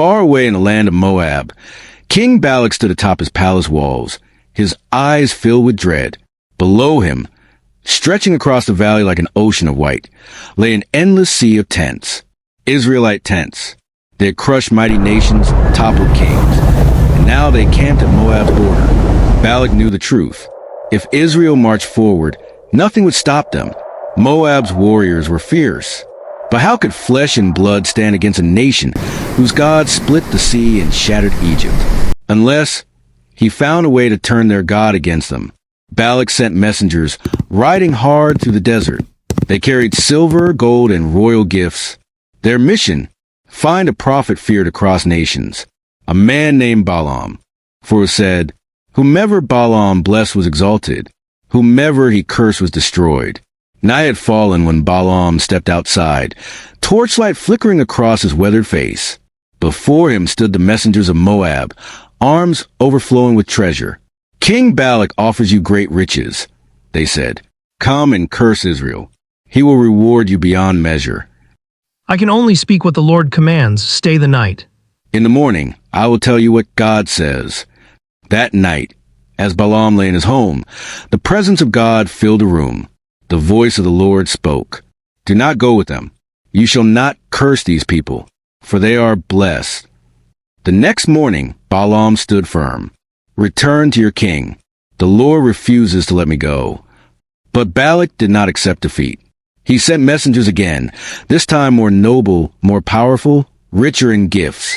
Far away in the land of Moab, King Balak stood atop his palace walls, his eyes filled with dread. Below him, stretching across the valley like an ocean of white, lay an endless sea of tents, Israelite tents. They had crushed mighty nations, toppled kings, and now they camped at Moab's border. Balak knew the truth. If Israel marched forward, nothing would stop them. Moab's warriors were fierce. But how could flesh and blood stand against a nation whose God split the sea and shattered Egypt? Unless he found a way to turn their God against them. Balak sent messengers riding hard through the desert. They carried silver, gold, and royal gifts. Their mission: find a prophet feared across nations, a man named Balaam. For it was said, whomever Balaam blessed was exalted, whomever he cursed was destroyed. Night had fallen when Balaam stepped outside, torchlight flickering across his weathered face. Before him stood the messengers of Moab, arms overflowing with treasure. King Balak offers you great riches, they said. Come and curse Israel. He will reward you beyond measure. I can only speak what the Lord commands. Stay the night. In the morning, I will tell you what God says. That night, as Balaam lay in his home, the presence of God filled the room. The voice of the Lord spoke. Do not go with them. You shall not curse these people, for they are blessed. The next morning, Balaam stood firm. Return to your king. The Lord refuses to let me go. But Balak did not accept defeat. He sent messengers again, this time more noble, more powerful, richer in gifts.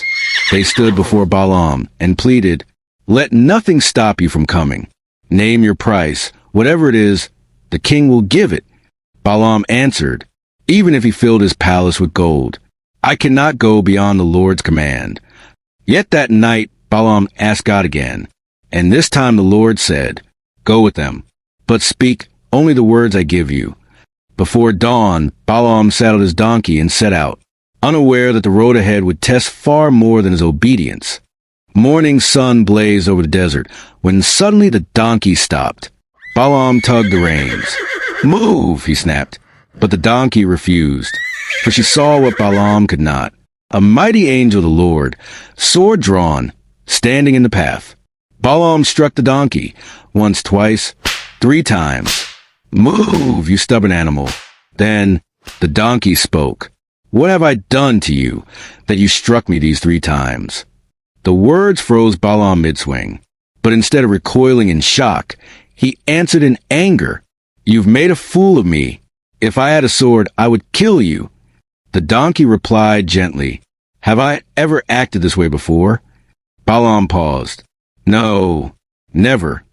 They stood before Balaam and pleaded, let nothing stop you from coming. Name your price, whatever it is, the king will give it. Balaam answered, even if he filled his palace with gold, I cannot go beyond the Lord's command. Yet that night Balaam asked God again, and this time the Lord said, go with them, but speak only the words I give you. Before dawn, Balaam saddled his donkey and set out, unaware that the road ahead would test far more than his obedience. Morning sun blazed over the desert, when suddenly the donkey stopped. Balaam tugged the reins. Move, he snapped. But the donkey refused, for she saw what Balaam could not. A mighty angel of the Lord, sword drawn, standing in the path. Balaam struck the donkey, once, twice, 3 times. Move, you stubborn animal. Then the donkey spoke. What have I done to you, that you struck me these 3 times? The words froze Balaam mid-swing, but instead of recoiling in shock, he answered in anger. You've made a fool of me. If I had a sword, I would kill you. The donkey replied gently, have I ever acted this way before? Balaam paused. No, never.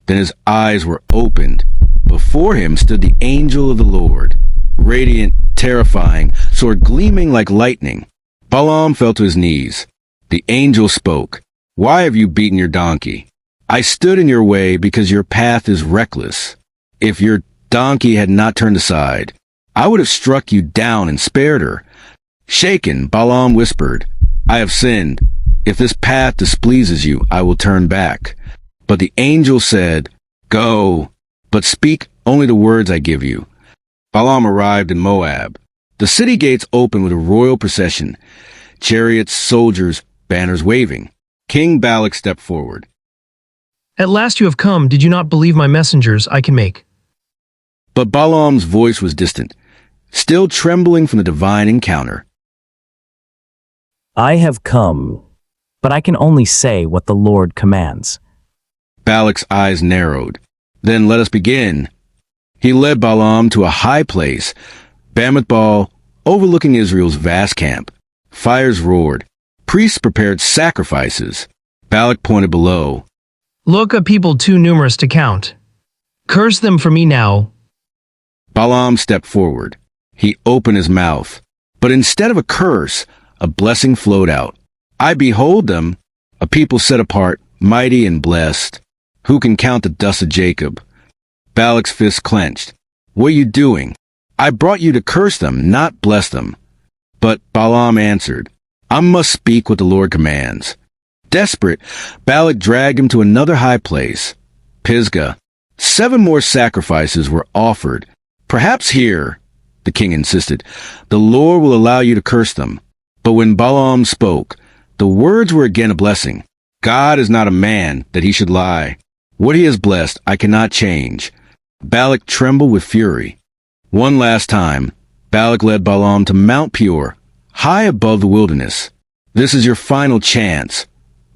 Then his eyes were opened. Before him stood the angel of the Lord, radiant, terrifying, sword gleaming like lightning. Balaam fell to his knees. The angel spoke. Why have you beaten your donkey? I stood in your way because your path is reckless. If your donkey had not turned aside, I would have struck you down and spared her. Shaken, Balaam whispered, I have sinned. If this path displeases you, I will turn back. But the angel said, go, but speak only the words I give you. Balaam arrived in Moab. The city gates opened with a royal procession, chariots, soldiers, banners waving. King Balak stepped forward. At last you have come. Did you not believe my messengers I can make? But Balaam's voice was distant, still trembling from the divine encounter. I have come, but I can only say what the Lord commands. Balak's eyes narrowed. Then let us begin. He led Balaam to a high place, Bamith-Baal, overlooking Israel's vast camp. Fires roared. Priests prepared sacrifices. Balak pointed below. Look, a people too numerous to count. Curse them for me now. Balaam stepped forward. He opened his mouth. But instead of a curse, a blessing flowed out. I behold them, a people set apart, mighty and blessed. Who can count the dust of Jacob? Balak's fist clenched. What are you doing? I brought you to curse them, not bless them. But Balaam answered, I must speak what the Lord commands. Desperate, Balak dragged him to another high place, Pisgah. 7 more sacrifices were offered. Perhaps here, the king insisted, the Lord will allow you to curse them. But when Balaam spoke, The words were again a blessing. God is not a man that he should lie. What he has blessed, I cannot change. Balak trembled with fury. One last time, Balak led Balaam to Mount Peor, high above the wilderness. This is your final chance,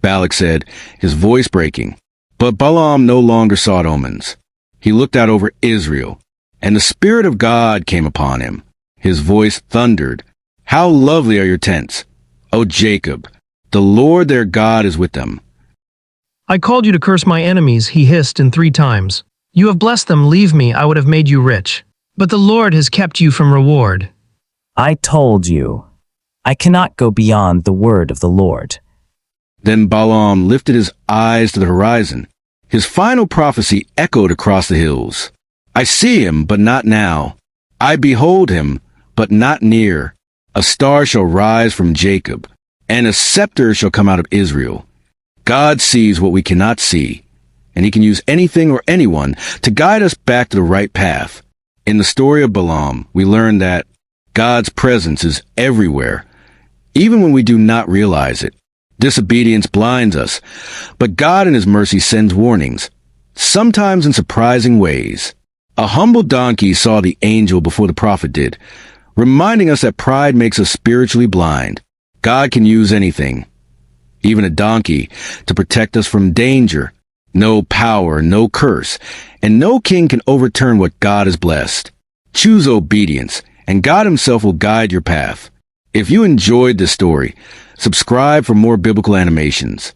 Balak said, his voice breaking. But Balaam no longer sought omens. He looked out over Israel, and the Spirit of God came upon him. His voice thundered, "How lovely are your tents, O Jacob! The Lord their God is with them." I called you to curse my enemies, he hissed in 3 times. You have blessed them, leave me, I would have made you rich. But the Lord has kept you from reward. I told you, I cannot go beyond the word of the Lord. Then Balaam lifted his eyes to the horizon. His final prophecy echoed across the hills. I see him, but not now. I behold him, but not near. A star shall rise from Jacob, and a scepter shall come out of Israel. God sees what we cannot see, and he can use anything or anyone to guide us back to the right path. In the story of Balaam, we learn that God's presence is everywhere, even when we do not realize it. Disobedience blinds us, but God in his mercy sends warnings, sometimes in surprising ways. A humble donkey saw the angel before the prophet did, reminding us that pride makes us spiritually blind. God can use anything, even a donkey, to protect us from danger. No power, no curse, and no king can overturn what God has blessed. Choose obedience, and God himself will guide your path. If you enjoyed this story, subscribe for more biblical animations.